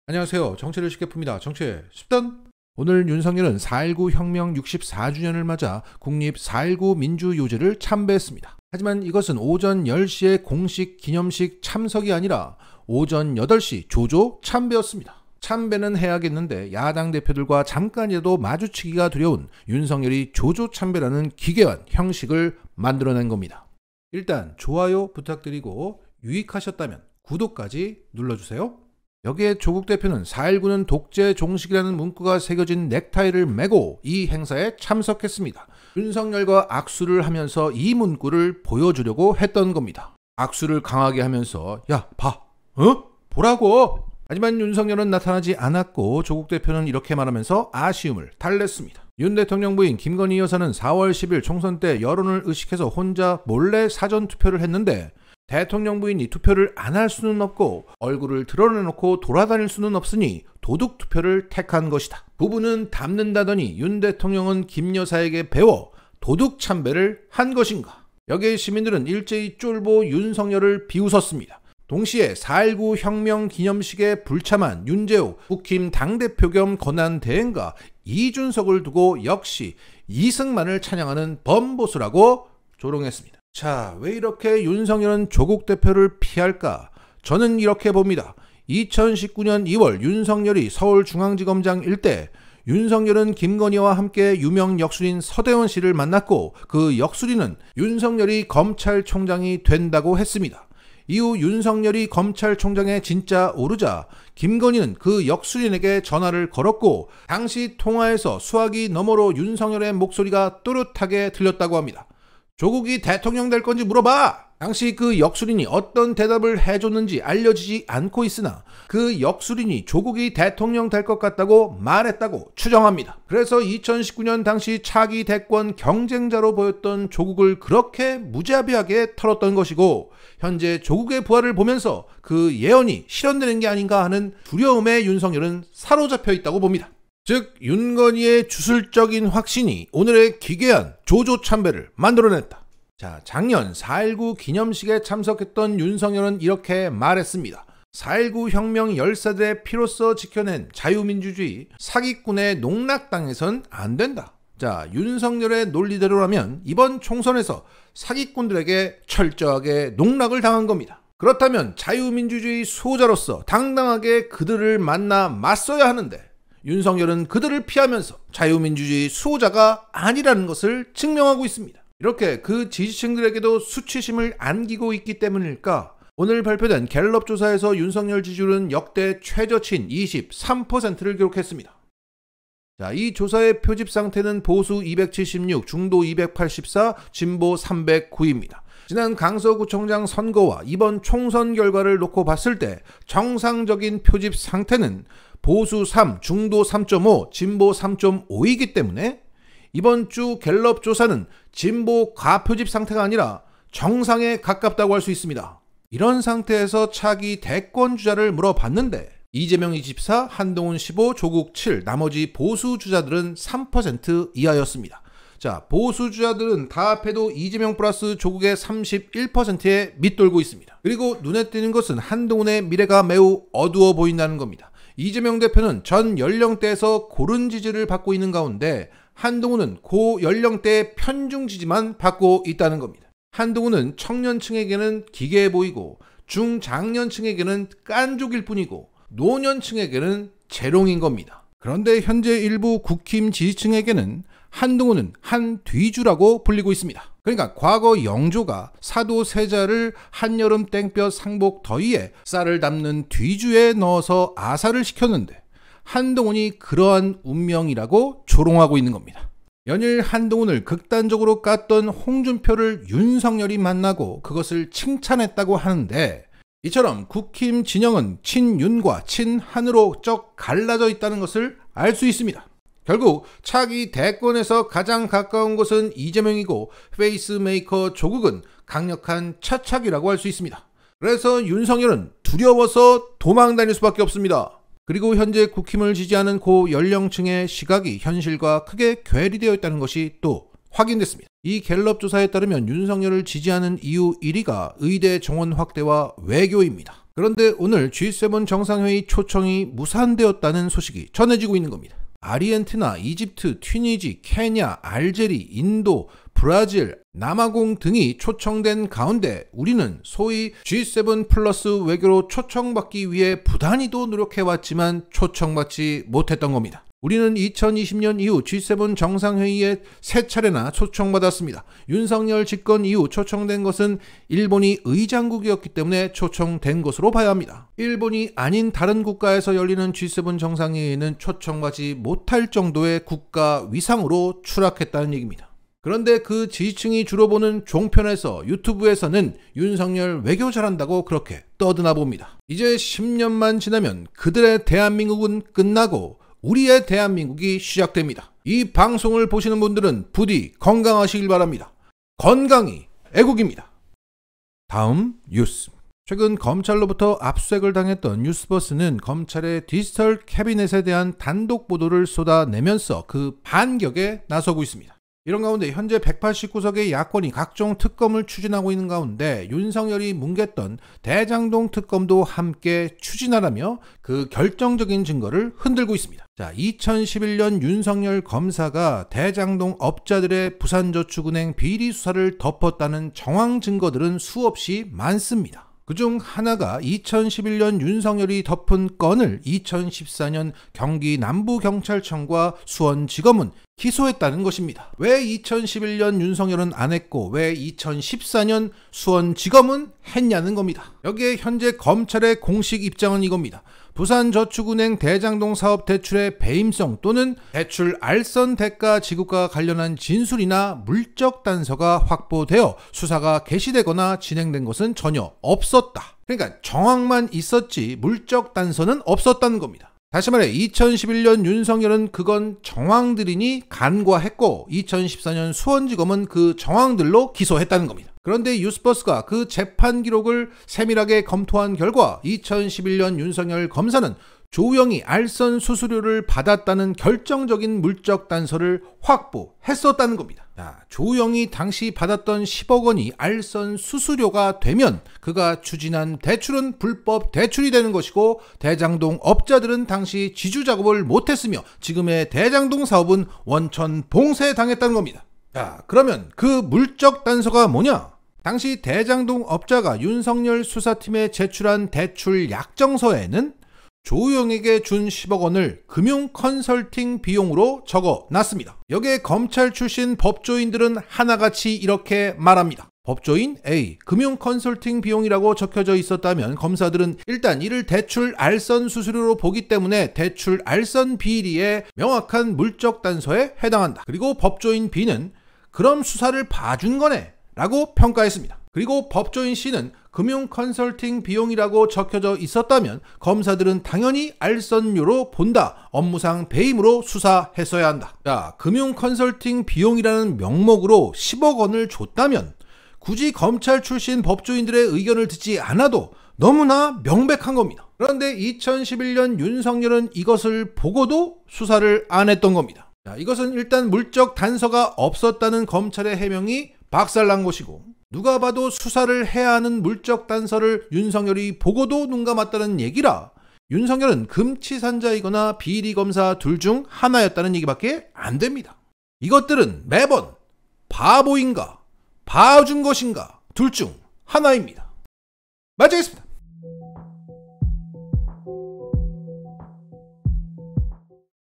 안녕하세요. 정치를 쉽게 풉니다. 정치 10단. 오늘 윤석열은 4.19 혁명 64주년을 맞아 국립 4.19 민주요새를 참배했습니다. 하지만 이것은 오전 10시에 공식 기념식 참석이 아니라 오전 8시 조조 참배였습니다. 참배는 해야겠는데 야당 대표들과 잠깐이라도 마주치기가 두려운 윤석열이 조조 참배라는 기괴한 형식을 만들어낸 겁니다. 일단 좋아요 부탁드리고 유익하셨다면 구독까지 눌러주세요. 여기에 조국 대표는 4.19는 독재 종식이라는 문구가 새겨진 넥타이를 메고 이 행사에 참석했습니다. 윤석열과 악수를 하면서 이 문구를 보여주려고 했던 겁니다. 악수를 강하게 하면서 야 봐! 보라고! 하지만 윤석열은 나타나지 않았고 조국 대표는 이렇게 말하면서 아쉬움을 달랬습니다. 윤 대통령 부인 김건희 여사는 4월 10일 총선 때 여론을 의식해서 혼자 몰래 사전투표를 했는데 대통령 부인이 투표를 안 할 수는 없고 얼굴을 드러내놓고 돌아다닐 수는 없으니 도둑투표를 택한 것이다. 부부는 닮는다더니 윤 대통령은 김 여사에게 배워 도둑참배를 한 것인가. 여기에 시민들은 일제히 쫄보 윤석열을 비웃었습니다. 동시에 4.19 혁명 기념식에 불참한 윤재욱 국힘 당대표 겸 권한대행과 이준석을 두고 역시 이승만을 찬양하는 범보수라고 조롱했습니다. 자, 왜 이렇게 윤석열은 조국 대표를 피할까? 저는 이렇게 봅니다. 2019년 2월 윤석열이 서울중앙지검장 일때 윤석열은 김건희와 함께 유명 역술인 서대원 씨를 만났고 그 역술인은 윤석열이 검찰총장이 된다고 했습니다. 이후 윤석열이 검찰총장에 진짜 오르자 김건희는 그 역술인에게 전화를 걸었고 당시 통화에서 수화기 너머로 윤석열의 목소리가 또렷하게 들렸다고 합니다. 조국이 대통령 될 건지 물어봐! 당시 그 역술인이 어떤 대답을 해줬는지 알려지지 않고 있으나 그 역술인이 조국이 대통령 될 것 같다고 말했다고 추정합니다. 그래서 2019년 당시 차기 대권 경쟁자로 보였던 조국을 그렇게 무자비하게 털었던 것이고 현재 조국의 부활을 보면서 그 예언이 실현되는 게 아닌가 하는 두려움에 윤석열은 사로잡혀 있다고 봅니다. 즉 윤건희의 주술적인 확신이 오늘의 기괴한 조조 참배를 만들어냈다. 자, 작년 4.19 기념식에 참석했던 윤석열은 이렇게 말했습니다. 4.19 혁명 열사들의 피로써 지켜낸 자유민주주의 사기꾼의 농락당해선 안 된다. 자, 윤석열의 논리대로라면 이번 총선에서 사기꾼들에게 철저하게 농락을 당한 겁니다. 그렇다면 자유민주주의 수호자로서 당당하게 그들을 만나 맞서야 하는데 윤석열은 그들을 피하면서 자유민주주의 수호자가 아니라는 것을 증명하고 있습니다. 이렇게 그 지지층들에게도 수치심을 안기고 있기 때문일까? 오늘 발표된 갤럽 조사에서 윤석열 지지율은 역대 최저치인 23%를 기록했습니다. 자, 이 조사의 표집 상태는 보수 276, 중도 284, 진보 309입니다. 지난 강서구청장 선거와 이번 총선 결과를 놓고 봤을 때 정상적인 표집 상태는 보수 3, 중도 3.5, 진보 3.5이기 때문에 이번 주 갤럽 조사는 진보 과표집 상태가 아니라 정상에 가깝다고 할 수 있습니다. 이런 상태에서 차기 대권 주자를 물어봤는데 이재명 24, 한동훈 15, 조국 7, 나머지 보수 주자들은 3% 이하였습니다. 자, 보수 주자들은 다 합해도 이재명 플러스 조국의 31%에 밑돌고 있습니다. 그리고 눈에 띄는 것은 한동훈의 미래가 매우 어두워 보인다는 겁니다. 이재명 대표는 전 연령대에서 고른 지지를 받고 있는 가운데 한동훈은 고 연령대의 편중 지지만 받고 있다는 겁니다. 한동훈은 청년층에게는 기괴해 보이고 중장년층에게는 깐족일 뿐이고 노년층에게는 재롱인 겁니다. 그런데 현재 일부 국힘 지지층에게는 한동훈은 한 뒤주라고 불리고 있습니다. 그러니까 과거 영조가 사도 세자를 한여름 땡볕 상복 더위에 쌀을 담는 뒤주에 넣어서 아사를 시켰는데 한동훈이 그러한 운명이라고 조롱하고 있는 겁니다. 연일 한동훈을 극단적으로 깠던 홍준표를 윤석열이 만나고 그것을 칭찬했다고 하는데 이처럼 국힘 진영은 친윤과 친한으로 쩍 갈라져 있다는 것을 알 수 있습니다. 결국 차기 대권에서 가장 가까운 곳은 이재명이고 페이스메이커 조국은 강력한 차착이라고 할 수 있습니다. 그래서 윤석열은 두려워서 도망 다닐 수밖에 없습니다. 그리고 현재 국힘을 지지하는 고 연령층의 시각이 현실과 크게 괴리되어 있다는 것이 또 확인됐습니다. 이 갤럽 조사에 따르면 윤석열을 지지하는 이유 1위가 의대 정원 확대와 외교입니다. 그런데 오늘 G7 정상회의 초청이 무산되었다는 소식이 전해지고 있는 겁니다. 아르헨티나, 이집트, 튀니지, 케냐, 알제리, 인도, 브라질, 남아공 등이 초청된 가운데 우리는 소위 G7 플러스 외교로 초청받기 위해 부단히도 노력해왔지만 초청받지 못했던 겁니다. 우리는 2020년 이후 G7 정상회의에 3차례나 초청받았습니다. 윤석열 집권 이후 초청된 것은 일본이 의장국이었기 때문에 초청된 것으로 봐야 합니다. 일본이 아닌 다른 국가에서 열리는 G7 정상회의는 초청받지 못할 정도의 국가 위상으로 추락했다는 얘기입니다. 그런데 그 지지층이 주로 보는 종편에서 유튜브에서는 윤석열 외교 잘한다고 그렇게 떠드나 봅니다. 이제 10년만 지나면 그들의 대한민국은 끝나고 우리의 대한민국이 시작됩니다. 이 방송을 보시는 분들은 부디 건강하시길 바랍니다. 건강이 애국입니다. 다음 뉴스. 최근 검찰로부터 압수수색을 당했던 뉴스버스는 검찰의 디지털 캐비넷에 대한 단독 보도를 쏟아내면서 그 반격에 나서고 있습니다. 이런 가운데 현재 189석의 야권이 각종 특검을 추진하고 있는 가운데 윤석열이 뭉갰던 대장동 특검도 함께 추진하라며 그 결정적인 증거를 흔들고 있습니다. 자, 2011년 윤석열 검사가 대장동 업자들의 부산저축은행 비리 수사를 덮었다는 정황 증거들은 수없이 많습니다. 그중 하나가 2011년 윤석열이 덮은 건을 2014년 경기 남부경찰청과 수원지검은 기소했다는 것입니다. 왜 2011년 윤석열은 안 했고 왜 2014년 수원지검은 했냐는 겁니다. 여기에 현재 검찰의 공식 입장은 이겁니다. 부산저축은행 대장동 사업 대출의 배임성 또는 대출 알선 대가 지급과 관련한 진술이나 물적 단서가 확보되어 수사가 개시되거나 진행된 것은 전혀 없었다. 그러니까 정황만 있었지 물적 단서는 없었다는 겁니다. 다시 말해 2011년 윤석열은 그건 정황들이니 간과했고 2014년 수원지검은 그 정황들로 기소했다는 겁니다. 그런데 뉴스버스가 그 재판 기록을 세밀하게 검토한 결과 2011년 윤석열 검사는 조우영이 알선 수수료를 받았다는 결정적인 물적 단서를 확보했었다는 겁니다. 조우영이 당시 받았던 10억 원이 알선 수수료가 되면 그가 추진한 대출은 불법 대출이 되는 것이고 대장동 업자들은 당시 지주 작업을 못했으며 지금의 대장동 사업은 원천 봉쇄당했다는 겁니다. 자, 그러면 그 물적 단서가 뭐냐? 당시 대장동 업자가 윤석열 수사팀에 제출한 대출 약정서에는 조우영에게 준 10억 원을 금융 컨설팅 비용으로 적어놨습니다. 여기에 검찰 출신 법조인들은 하나같이 이렇게 말합니다. 법조인 A, 금융 컨설팅 비용이라고 적혀져 있었다면 검사들은 일단 이를 대출 알선 수수료로 보기 때문에 대출 알선 비리의 명확한 물적 단서에 해당한다. 그리고 법조인 B는 그럼 수사를 봐준 거네 라고 평가했습니다. 그리고 법조인 C는 금융 컨설팅 비용이라고 적혀져 있었다면 검사들은 당연히 알선료로 본다. 업무상 배임으로 수사했어야 한다. 자, 금융 컨설팅 비용이라는 명목으로 10억 원을 줬다면 굳이 검찰 출신 법조인들의 의견을 듣지 않아도 너무나 명백한 겁니다. 그런데 2011년 윤석열은 이것을 보고도 수사를 안 했던 겁니다. 자, 이것은 일단 물적 단서가 없었다는 검찰의 해명이 박살난 것이고 누가 봐도 수사를 해야 하는 물적 단서를 윤석열이 보고도 눈 감았다는 얘기라 윤석열은 금치산자이거나 비리검사 둘 중 하나였다는 얘기밖에 안 됩니다. 이것들은 매번 바보인가 봐준 것인가 둘 중 하나입니다. 마치겠습니다.